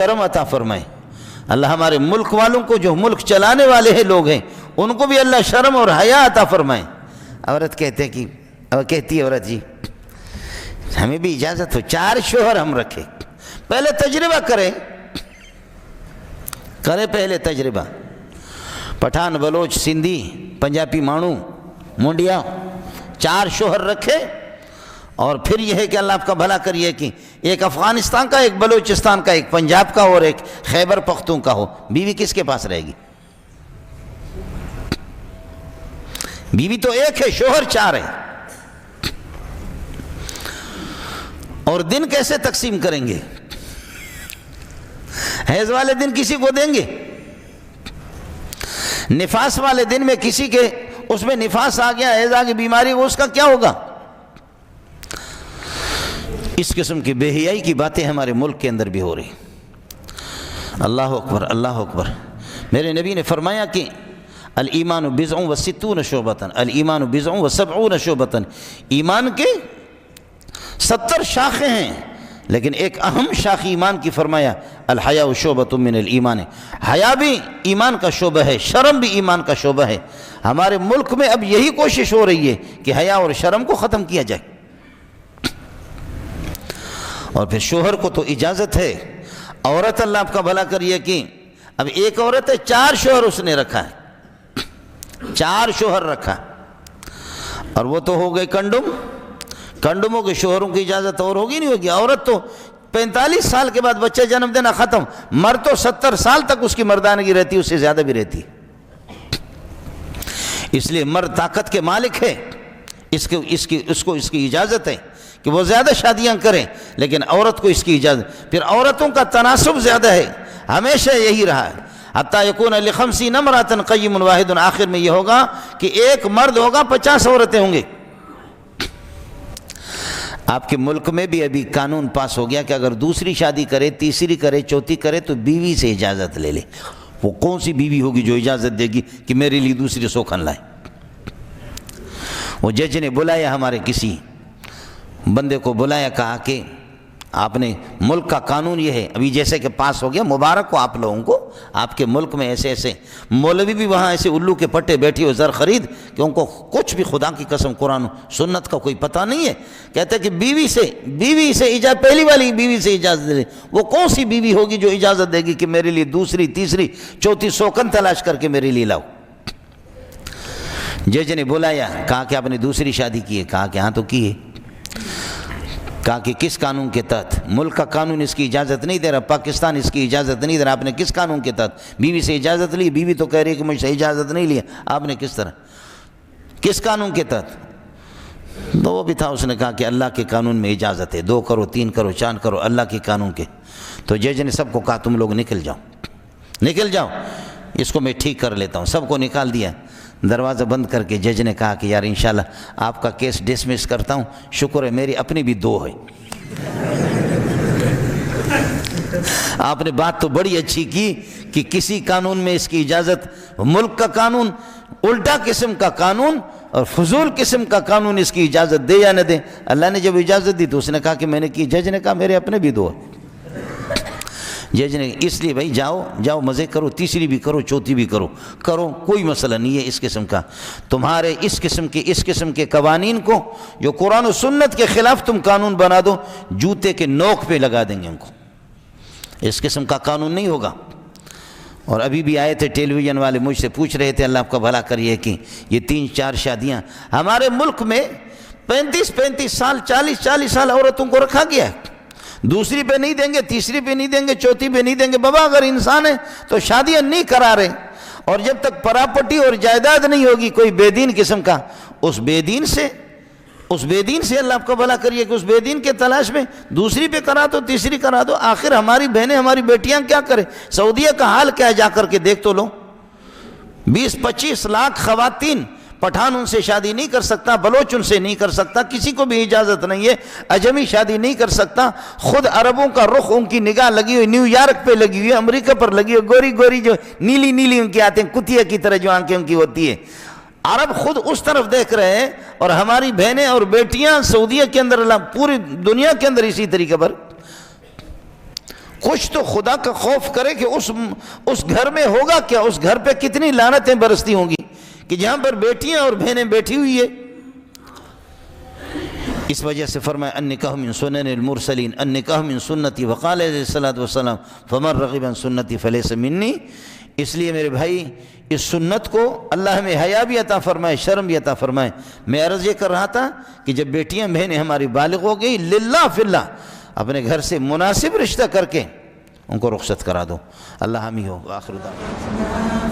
شرم عطا فرمائے۔ اللہ ہمارے ملک والوں کو، جو ملک چلانے والے ہیں لوگ ہیں، ان کو بھی اللہ شرم اور حیا عطا فرمائے۔ عورت کہتی ہے عورت جی ہمیں بھی اجازت ہو 4 شوہر ہم رکھے، پہلے تجربہ کرے پہلے تجربہ۔ پٹھان، بلوچ، سندھی، پنجابی مانو، منڈیا 4 شوہر رکھے، اور پھر یہ ہے کہ اللہ آپ کا بھلا کریے کہ ایک افغانستان کا، ایک بلوچستان کا، ایک پنجاب کا اور ایک خیبر پختون کا ہو، بیوی کس کے پاس رہے گی؟ بیوی تو ایک ہے، شوہر 4 ہے۔ اور دن کیسے تقسیم کریں گے؟ حیض والے دن کسی کو دیں گے؟ نفاس والے دن میں کسی کے اس میں نفاس آ گیا، حیض آ گئی، بیماری، وہ اس کا کیا ہوگا؟ اس قسم کی بے حیائی کی باتیں ہمارے ملک کے اندر بھی ہو رہی۔ اللہ اکبر، اللہ اکبر۔ میرے نبی نے فرمایا کہ الایمان بضع و 60 شعبۃ، الایمان بضع و 70 شعبۃ، ایمان کے 70 شاخیں ہیں، لیکن ایک اہم شاخ ایمان کی فرمایا الحیاء شعبۃ من الایمان، حیا بھی ایمان کا شعبہ ہے، شرم بھی ایمان کا شعبہ ہے۔ ہمارے ملک میں اب یہی کوشش ہو رہی ہے کہ حیا اور شرم کو ختم کیا جائے۔ اور پھر شوہر کو تو اجازت ہے، عورت اللہ آپ کا بھلا کریے کہ اب ایک عورت ہے 4 شوہر اس نے رکھا ہے، 4 شوہر رکھا، اور وہ تو ہو گئے کنڈموں کے شوہروں کی اجازت اور ہوگی نہیں ہوگی۔ عورت تو 45 سال کے بعد بچہ جنم دینا ختم، مرد تو 70 سال تک اس کی مردانگی رہتی، اس سے زیادہ بھی رہتی۔ اس لیے مرد طاقت کے مالک ہے، اس کو اس کی اجازت ہے کہ وہ زیادہ شادیاں کریں، لیکن عورت کو اس کی اجازت۔ پھر عورتوں کا تناسب زیادہ ہے، ہمیشہ یہی رہا ہے، حتیٰ یکون ل50 امرأۃ قیم واحد، آخر میں یہ ہوگا کہ ایک مرد ہوگا 50 عورتیں ہوں گے۔ آپ کے ملک میں بھی ابھی قانون پاس ہو گیا کہ اگر دوسری شادی کرے، تیسری کرے، چوتھی کرے تو بیوی سے اجازت لے لے۔ وہ کون سی بیوی ہوگی جو اجازت دے گی کہ میرے لیے دوسری سوکھن لائے؟ وہ جج نے بلایا، ہمارے کسی بندے کو بلایا، کہا کہ آپ نے ملک کا قانون یہ ہے، ابھی جیسے کہ پاس ہو گیا، مبارک ہو آپ لوگوں کو، آپ کے ملک میں ایسے ایسے مولوی بھی وہاں ایسے الو کے پٹے بیٹھی ہو زر خرید کہ ان کو کچھ بھی خدا کی قسم قرآن سنت کا کوئی پتہ نہیں ہے، کہتے کہ بیوی سے اجازت، پہلی والی بیوی سے اجازت دے، وہ کون سی بیوی ہوگی جو اجازت دے گی کہ میرے لیے دوسری، تیسری، چوتھی سوکن تلاش کر کے میرے لیے لاؤ؟ جج نے بلایا، کہا کہ آپ نے دوسری شادی کی ہے؟ کہا کہ ہاں تو کی ہے۔ کہا کہ کس قانون کے تحت؟ ملک کا قانون اس کی اجازت نہیں دے رہا، پاکستان اس کی اجازت نہیں دے رہا، آپ نے کس قانون کے تحت بیوی سے اجازت لی؟ بیوی تو کہہ رہی ہے کہ مجھ سے اجازت نہیں لیا، آپ نے کس طرح، کس قانون کے تحت؟ تو وہ بھی تھا، اس نے کہا کہ اللہ کے قانون میں اجازت ہے، 2 کرو، 3 کرو، 4 کرو، اللہ کے قانون کے۔ تو جج نے سب کو کہا تم لوگ نکل جاؤ، اس کو میں ٹھیک کر لیتا ہوں۔ سب کو نکال دیا، دروازہ بند کر کے جج نے کہا کہ یار انشاءاللہ آپ کا کیس ڈسمس کرتا ہوں، شکر ہے میری اپنی بھی 2 ہے۔ آپ نے بات تو بڑی اچھی کی کہ کسی قانون میں اس کی اجازت، ملک کا قانون الٹا قسم کا قانون اور فضول قسم کا قانون اس کی اجازت دے یا نہ دے۔ اللہ نے جب اجازت دی تو اس نے کہا کہ میں نے کی، جج نے کہا میرے اپنے بھی 2 ہے۔ جج نے اس لیے بھائی جاؤ مزے کرو، تیسری بھی کرو، چوتھی بھی کرو، کوئی مسئلہ نہیں ہے اس قسم کا۔ تمہارے اس قسم کے قوانین کو جو قرآن و سنت کے خلاف تم قانون بنا دو، جوتے کے نوک پہ لگا دیں گے ان کو، اس قسم کا قانون نہیں ہوگا۔ اور ابھی بھی آئے تھے ٹیلی ویژن والے، مجھ سے پوچھ رہے تھے، اللہ آپ کا بھلا کریے کہ یہ 3-4 شادیاں ہمارے ملک میں 35 سال، 40 سال عورتوں کو رکھا گیا ہے، دوسری پہ نہیں دیں گے، تیسری پہ نہیں دیں گے، چوتھی پہ نہیں دیں گے۔ بابا اگر انسان ہے تو شادیاں نہیں کرا رہے، اور جب تک پراپرٹی اور جائیداد نہیں ہوگی کوئی بے دین قسم کا، اس بے دین سے اللہ آپ کو بھلا کریے کہ اس بے دین کے تلاش میں دوسری پہ کرا دو، تیسری کرا دو، آخر ہماری بہنیں، ہماری بیٹیاں کیا کریں؟ سعودیہ کا حال کیا ہے، جا کر کے دیکھ تو لو، 20-25 لاکھ خواتین، پٹھان ان سے شادی نہیں کر سکتا، بلوچ ان سے نہیں کر سکتا، کسی کو بھی اجازت نہیں ہے، اجمی شادی نہیں کر سکتا، خود عربوں کا رخ ان کی نگاہ لگی ہوئی نیو یارک پہ لگی ہوئی ہے، امریکہ پر لگی ہوئی، گوری جو نیلی ان کی آتے ہیں، کتیا کی طرح جو آنکھیں ان کی ہوتی ہے، عرب خود اس طرف دیکھ رہے ہیں، اور ہماری بہنیں اور بیٹیاں سعودیہ کے اندر، پوری دنیا کے اندر اسی طریقے پر کچھ تو خدا کا خوف کرے کہ اس گھر میں ہوگا کیا، اس گھر پہ کتنی لعنتیں برستی ہوں گی کہ جہاں پر بیٹیاں اور بہنیں بیٹھی ہوئی ہے۔ اس وجہ سے فرمایا النکاح من سنن المرسلین، النکاح من سنتی، وقال علیہ الصلوۃ والسلام فمن رغب عن سنتی فلیس منی۔ اس لیے میرے بھائی اس سنت کو اللہ ہمیں حیا بھی عطا فرمائے، شرم بھی عطا فرمائے۔ میں عرض یہ کر رہا تھا کہ جب بیٹیاں بہنیں ہماری بالغ ہو گئی، للہ فی اللہ اپنے گھر سے مناسب رشتہ کر کے ان کو رخصت کرا دو۔ اللہ حامی ہو۔ آخر دعوانا